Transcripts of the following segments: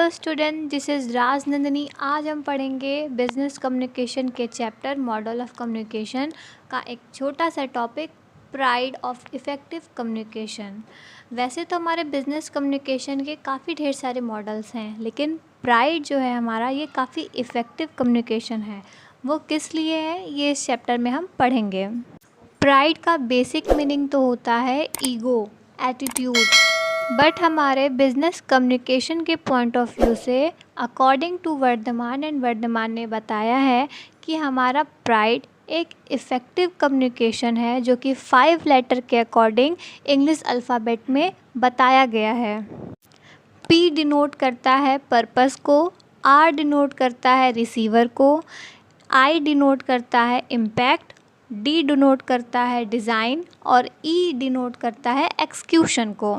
Hello student, this is राज नंदिनी। आज हम पढ़ेंगे बिजनेस कम्युनिकेशन के चैप्टर मॉडल ऑफ कम्युनिकेशन का एक छोटा सा topic, pride of effective communication. वैसे तो हमारे बिजनेस कम्युनिकेशन के काफ़ी ढेर सारे मॉडल्स हैं, लेकिन प्राइड जो है हमारा, ये काफ़ी इफ़ेक्टिव कम्युनिकेशन है। वो किस लिए है, ये इस चैप्टर में हम पढ़ेंगे। प्राइड का बेसिक मीनिंग तो होता है ईगो, एटीट्यूड, बट हमारे बिजनेस कम्युनिकेशन के पॉइंट ऑफ व्यू से अकॉर्डिंग टू वर्धमान ने बताया है कि हमारा प्राइड एक इफ़ेक्टिव कम्युनिकेशन है, जो कि 5 लेटर के अकॉर्डिंग इंग्लिश अल्फ़ाबेट में बताया गया है। P डिनोट करता है पर्पस को, R डिनोट करता है रिसीवर को, I डिनोट करता है इम्पैक्ट, D डिनोट करता है डिज़ाइन और E डिनोट करता है एक्सक्यूशन को।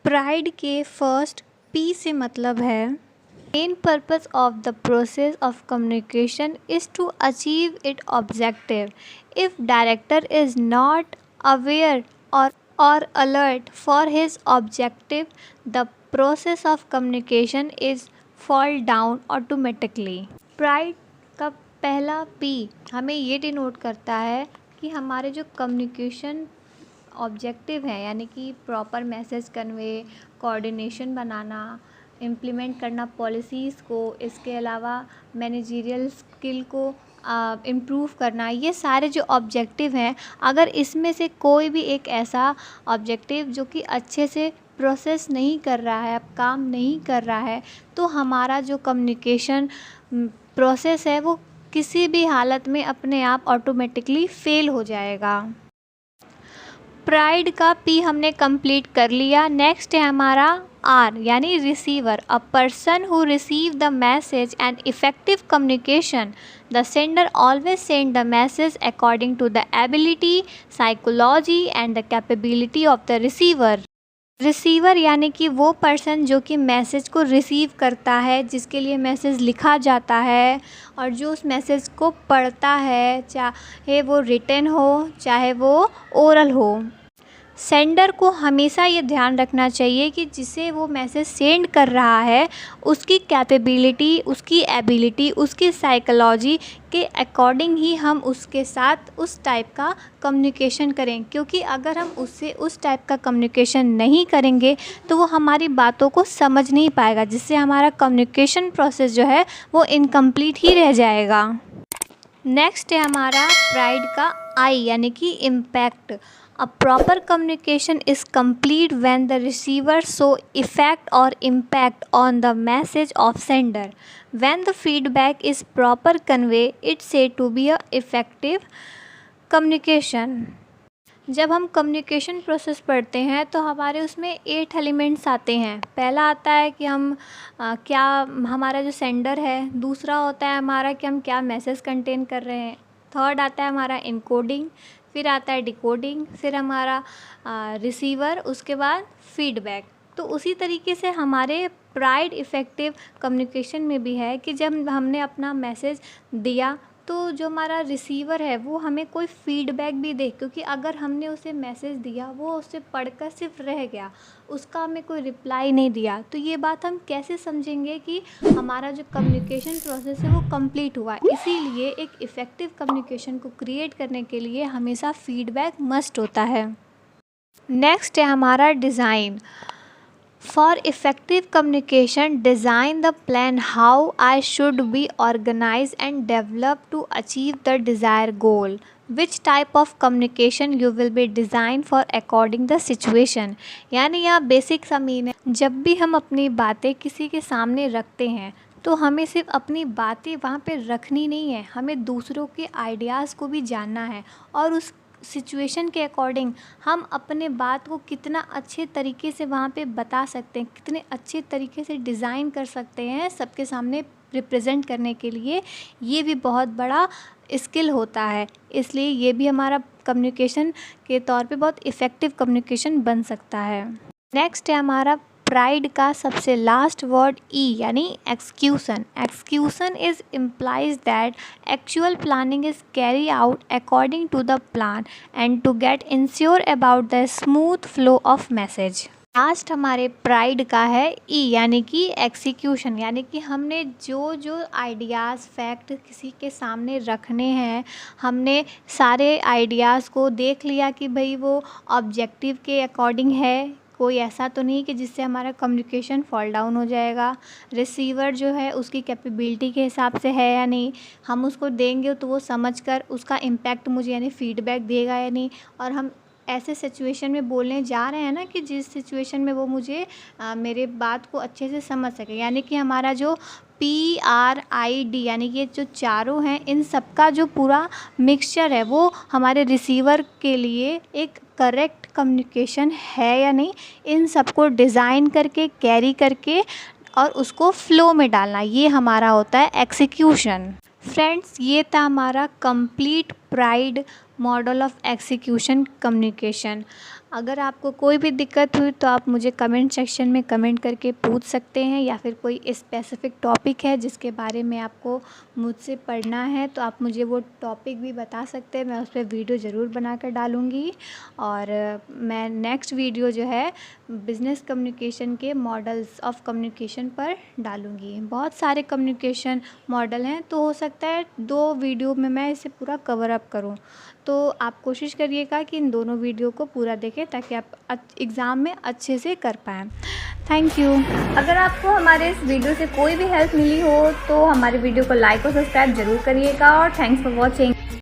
प्राइड के फर्स्ट P से मतलब है main purpose of the process of communication is to achieve it objective. If director is not aware or alert for his objective, the process of communication is fall down automatically. Pride का पहला P हमें ये denote करता है कि हमारे जो communication objective है, यानी कि प्रॉपर मैसेज कन्वे, कोऑर्डिनेशन बनाना, इम्प्लीमेंट करना पॉलिसीज़ को, इसके अलावा मैनेजरियल स्किल को इम्प्रूव करना, ये सारे जो ऑब्जेक्टिव हैं, अगर इसमें से कोई भी एक ऐसा ऑब्जेक्टिव जो कि अच्छे से प्रोसेस नहीं कर रहा है, अब काम नहीं कर रहा है, तो हमारा जो कम्युनिकेशन प्रोसेस है वो किसी भी हालत में अपने आप ऑटोमेटिकली फेल हो जाएगा। प्राइड का P हमने कंप्लीट कर लिया। नेक्स्ट है हमारा R यानी receiver, a person who receive the message and effective communication. The sender always send the message according to the ability, psychology and the capability of the receiver. Receiver यानी कि वो person जो कि message को receive करता है, जिसके लिए मैसेज लिखा जाता है और जो उस मैसेज को पढ़ता है, चाहे वो रिटन हो चाहे वो ओरल हो। सेंडर को हमेशा ये ध्यान रखना चाहिए कि जिसे वो मैसेज सेंड कर रहा है उसकी कैपेबिलिटी, उसकी एबिलिटी, उसकी साइकोलॉजी के अकॉर्डिंग ही हम उसके साथ उस टाइप का कम्युनिकेशन करें, क्योंकि अगर हम उससे उस टाइप का कम्युनिकेशन नहीं करेंगे तो वो हमारी बातों को समझ नहीं पाएगा, जिससे हमारा कम्युनिकेशन प्रोसेस जो है वो इनकम्प्लीट ही रह जाएगा। नेक्स्ट है हमारा प्राइड का I यानी कि impact. A proper communication is complete when the receiver show effect or impact on the message of sender. When the feedback is proper convey, it's said to be a effective communication. जब हम communication process पढ़ते हैं तो हमारे उसमें 8 elements आते हैं। पहला आता है कि हम क्या हमारा जो सेंडर है, दूसरा होता है हमारा कि हम क्या मैसेज कंटेन कर रहे हैं, थर्ड आता है हमारा इनकोडिंग, फिर आता है डिकोडिंग, फिर हमारा रिसीवर, उसके बाद फीडबैक। तो उसी तरीके से हमारे प्राइड इफ़ेक्टिव कम्युनिकेशन में भी है कि जब हमने अपना मैसेज दिया तो जो हमारा रिसीवर है वो हमें कोई फ़ीडबैक भी दे, क्योंकि अगर हमने उसे मैसेज दिया, वो उसे पढ़कर सिर्फ रह गया, उसका हमें कोई रिप्लाई नहीं दिया, तो ये बात हम कैसे समझेंगे कि हमारा जो कम्युनिकेशन प्रोसेस है वो कंप्लीट हुआ। इसीलिए एक इफ़ेक्टिव कम्युनिकेशन को क्रिएट करने के लिए हमेशा फ़ीडबैक मस्ट होता है। नेक्स्ट है हमारा design. For effective communication, design the plan how I should be organized and developed to achieve the desired goal. Which type of communication you will be designed for according the situation. यानी यह basic सा mean है, जब भी हम अपनी बातें किसी के सामने रखते हैं तो हमें सिर्फ अपनी बातें वहाँ पे रखनी नहीं है, हमें दूसरों के आइडियाज़ को भी जानना है और उस सिचुएशन के अकॉर्डिंग हम अपने बात को कितना अच्छे तरीके से वहाँ पे बता सकते हैं, कितने अच्छे तरीके से डिज़ाइन कर सकते हैं सबके सामने रिप्रेजेंट करने के लिए, ये भी बहुत बड़ा स्किल होता है। इसलिए ये भी हमारा कम्युनिकेशन के तौर पे बहुत इफ़ेक्टिव कम्युनिकेशन बन सकता है। नेक्स्ट है हमारा प्राइड का सबसे लास्ट वर्ड E यानी execution. Execution is implies that actual planning is carry out according to the plan and to get ensure about the smooth flow of message. Last हमारे pride का है ई, यानी कि एग्जीक्यूशन, यानी कि हमने जो जो आइडियाज़ फैक्ट किसी के सामने रखने हैं, हमने सारे आइडियाज़ को देख लिया कि भाई वो ऑब्जेक्टिव के अकॉर्डिंग है, कोई ऐसा तो नहीं कि जिससे हमारा कम्युनिकेशन फॉल डाउन हो जाएगा, रिसीवर जो है उसकी कैपेबिलिटी के हिसाब से है या नहीं, हम उसको देंगे तो वो समझकर उसका इम्पैक्ट मुझे यानी फ़ीडबैक देगा या नहीं, और हम ऐसे सिचुएशन में बोलने जा रहे हैं ना कि जिस सिचुएशन में वो मुझे मेरे बात को अच्छे से समझ सके, यानी कि हमारा जो PRID यानी कि ये जो चारों हैं, इन सब का जो पूरा मिक्सचर है वो हमारे रिसीवर के लिए एक करेक्ट कम्युनिकेशन है या नहीं, इन सबको डिज़ाइन करके कैरी करके और उसको फ़्लो में डालना, ये हमारा होता है एग्जीक्यूशन। फ्रेंड्स, ये था हमारा complete pride model of execution communication. अगर आपको कोई भी दिक्कत हुई तो आप मुझे कमेंट सेक्शन में कमेंट करके पूछ सकते हैं, या फिर कोई स्पेसिफ़िक टॉपिक है जिसके बारे में आपको मुझसे पढ़ना है तो आप मुझे वो टॉपिक भी बता सकते हैं, मैं उस पर वीडियो ज़रूर बना कर डालूँगी। और मैं नेक्स्ट वीडियो जो है बिज़नेस कम्युनिकेशन के मॉडल्स ऑफ कम्युनिकेशन पर डालूँगी। बहुत सारे कम्युनिकेशन मॉडल हैं, तो हो सकता है 2 वीडियो में मैं इसे पूरा कवर अप करूँ, तो आप कोशिश करिएगा कि इन दोनों वीडियो को पूरा देखें ताकि आप एग्ज़ाम में अच्छे से कर पाएँ। Thank you. अगर आपको हमारे इस वीडियो से कोई भी हेल्प मिली हो तो हमारे वीडियो को लाइक और सब्सक्राइब ज़रूर करिएगा, और थैंक्स फॉर वॉचिंग।